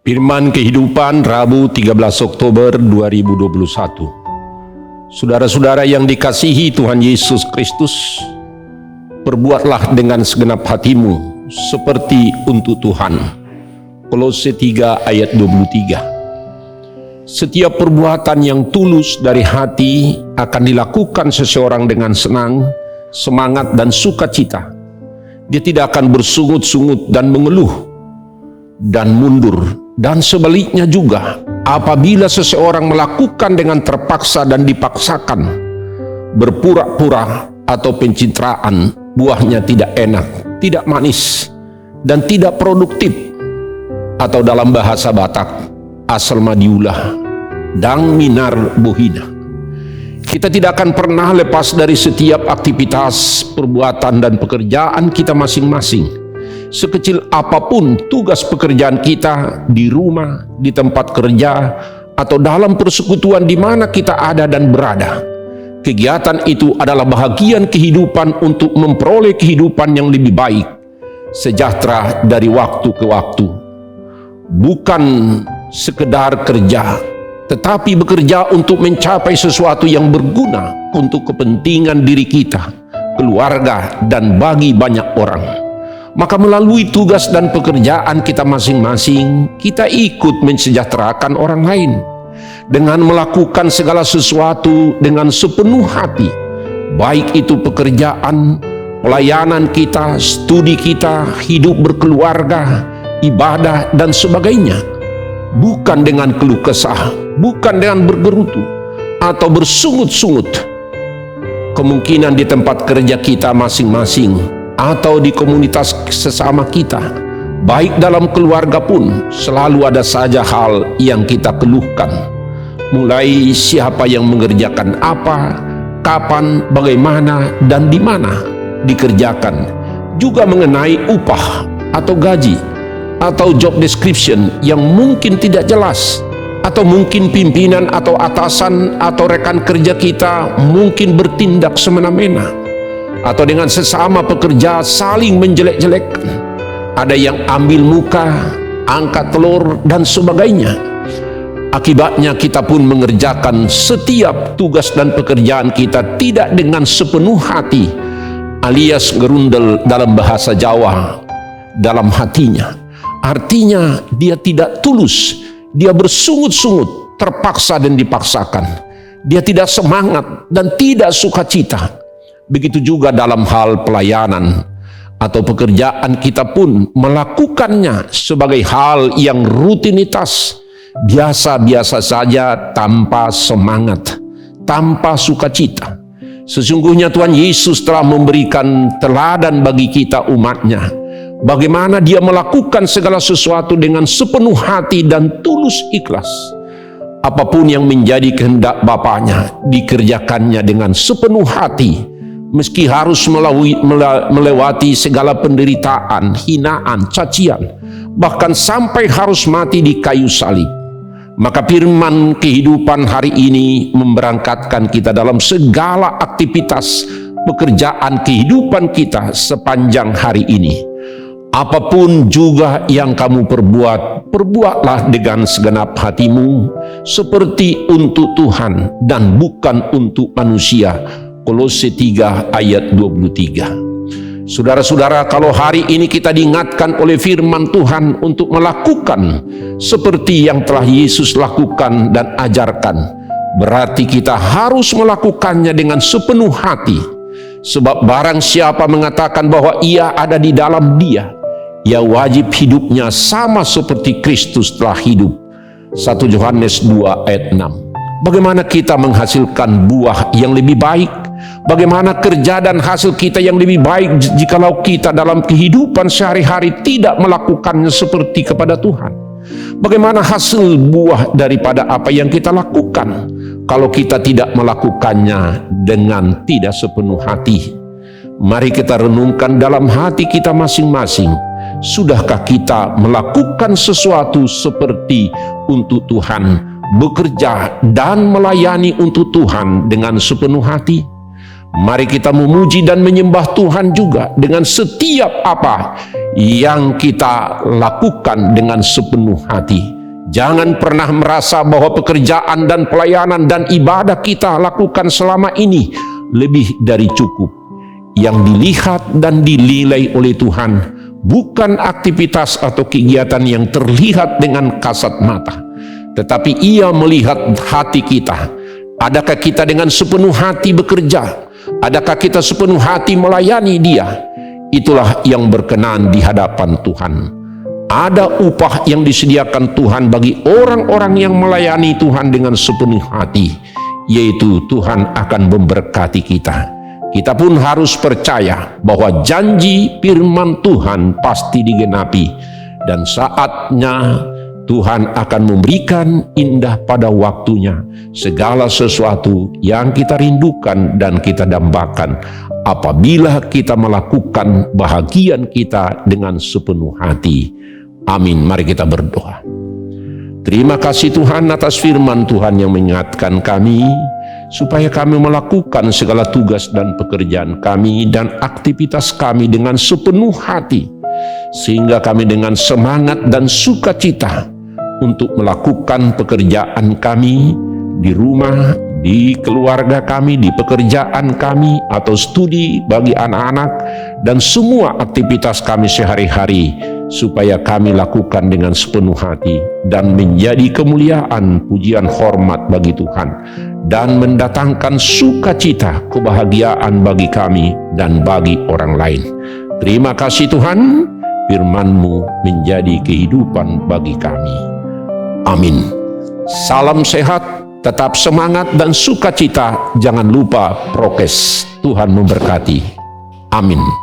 Firman Kehidupan Rabu 13 Oktober 2021. Saudara-saudara yang dikasihi Tuhan Yesus Kristus, perbuatlah dengan segenap hatimu seperti untuk Tuhan. Kolose 3 ayat 23. Setiap perbuatan yang tulus dari hati akan dilakukan seseorang dengan senang, semangat dan sukacita. Dia tidak akan bersungut-sungut dan mengeluh dan mundur. Dan sebaliknya juga, apabila seseorang melakukan dengan terpaksa dan dipaksakan, berpura-pura atau pencitraan, buahnya tidak enak, tidak manis, dan tidak produktif. Atau dalam bahasa Batak, asal madiulah, dang minar bohina. Kita tidak akan pernah lepas dari setiap aktivitas, perbuatan, dan pekerjaan kita masing-masing. Sekecil apapun tugas pekerjaan kita di rumah, di tempat kerja, atau dalam persekutuan di mana kita ada dan berada. Kegiatan itu adalah bahagian kehidupan untuk memperoleh kehidupan yang lebih baik, sejahtera dari waktu ke waktu. Bukan sekedar kerja, tetapi bekerja untuk mencapai sesuatu yang berguna untuk kepentingan diri kita, keluarga, dan bagi banyak orang. Maka melalui tugas dan pekerjaan kita masing-masing, kita ikut mensejahterakan orang lain dengan melakukan segala sesuatu dengan sepenuh hati, baik itu pekerjaan, pelayanan kita, studi kita, hidup berkeluarga, ibadah, dan sebagainya. Bukan dengan keluh kesah, bukan dengan bergerutu atau bersungut-sungut. Kemungkinan di tempat kerja kita masing-masing atau di komunitas sesama kita, baik dalam keluarga pun, selalu ada saja hal yang kita keluhkan. Mulai siapa yang mengerjakan apa, kapan, bagaimana, dan di mana dikerjakan. Juga mengenai upah atau gaji, atau job description yang mungkin tidak jelas, atau mungkin pimpinan atau atasan atau rekan kerja kita mungkin bertindak semena-mena, atau dengan sesama pekerja saling menjelek-jelekkan. Ada yang ambil muka, angkat telur, dan sebagainya. Akibatnya kita pun mengerjakan setiap tugas dan pekerjaan kita tidak dengan sepenuh hati, alias gerundel dalam bahasa Jawa, dalam hatinya. Artinya dia tidak tulus, dia bersungut-sungut, terpaksa dan dipaksakan. Dia tidak semangat dan tidak sukacita. Begitu juga dalam hal pelayanan atau pekerjaan, kita pun melakukannya sebagai hal yang rutinitas, biasa-biasa saja, tanpa semangat, tanpa sukacita. Sesungguhnya Tuhan Yesus telah memberikan teladan bagi kita umatnya, bagaimana dia melakukan segala sesuatu dengan sepenuh hati dan tulus ikhlas. Apapun yang menjadi kehendak Bapaknya, dikerjakannya dengan sepenuh hati, meski harus melewati segala penderitaan, hinaan, cacian, bahkan sampai harus mati di kayu salib. Maka firman kehidupan hari ini memberangkatkan kita dalam segala aktivitas pekerjaan kehidupan kita sepanjang hari ini. Apapun juga yang kamu perbuat, perbuatlah dengan segenap hatimu, seperti untuk Tuhan dan bukan untuk manusia. Kolose 3 ayat 23. Saudara-saudara, kalau hari ini kita diingatkan oleh firman Tuhan untuk melakukan seperti yang telah Yesus lakukan dan ajarkan, berarti kita harus melakukannya dengan sepenuh hati. Sebab barang siapa mengatakan bahwa ia ada di dalam Dia, ia wajib hidupnya sama seperti Kristus telah hidup. 1 Yohanes 2 ayat 6. Bagaimana kita menghasilkan buah yang lebih baik? Bagaimana kerja dan hasil kita yang lebih baik jikalau kita dalam kehidupan sehari-hari tidak melakukannya seperti kepada Tuhan? Bagaimana hasil buah daripada apa yang kita lakukan kalau kita tidak melakukannya dengan tidak sepenuh hati? Mari kita renungkan dalam hati kita masing-masing. Sudahkah kita melakukan sesuatu seperti untuk Tuhan, bekerja dan melayani untuk Tuhan dengan sepenuh hati? Mari kita memuji dan menyembah Tuhan juga dengan setiap apa yang kita lakukan dengan sepenuh hati. Jangan pernah merasa bahwa pekerjaan dan pelayanan dan ibadah kita lakukan selama ini lebih dari cukup. Yang dilihat dan dinilai oleh Tuhan bukan aktivitas atau kegiatan yang terlihat dengan kasat mata, tetapi Ia melihat hati kita. Adakah kita dengan sepenuh hati bekerja? Adakah kita sepenuh hati melayani Dia? Itulah yang berkenan di hadapan Tuhan. Ada upah yang disediakan Tuhan bagi orang-orang yang melayani Tuhan dengan sepenuh hati, yaitu Tuhan akan memberkati kita. Kita pun harus percaya bahwa janji firman Tuhan pasti digenapi, dan saatnya Tuhan akan memberikan indah pada waktunya segala sesuatu yang kita rindukan dan kita dambakan apabila kita melakukan bahagian kita dengan sepenuh hati. Amin. Mari kita berdoa. Terima kasih Tuhan atas firman Tuhan yang mengingatkan kami supaya kami melakukan segala tugas dan pekerjaan kami dan aktivitas kami dengan sepenuh hati, sehingga kami dengan semangat dan sukacita untuk melakukan pekerjaan kami di rumah, di keluarga kami, di pekerjaan kami, atau studi bagi anak-anak, dan semua aktivitas kami sehari-hari, supaya kami lakukan dengan sepenuh hati dan menjadi kemuliaan, pujian, hormat bagi Tuhan, dan mendatangkan sukacita, kebahagiaan bagi kami dan bagi orang lain. Terima kasih Tuhan, firman-Mu menjadi kehidupan bagi kami. Amin. Salam sehat, tetap semangat dan sukacita. Jangan lupa prokes. Tuhan memberkati. Amin.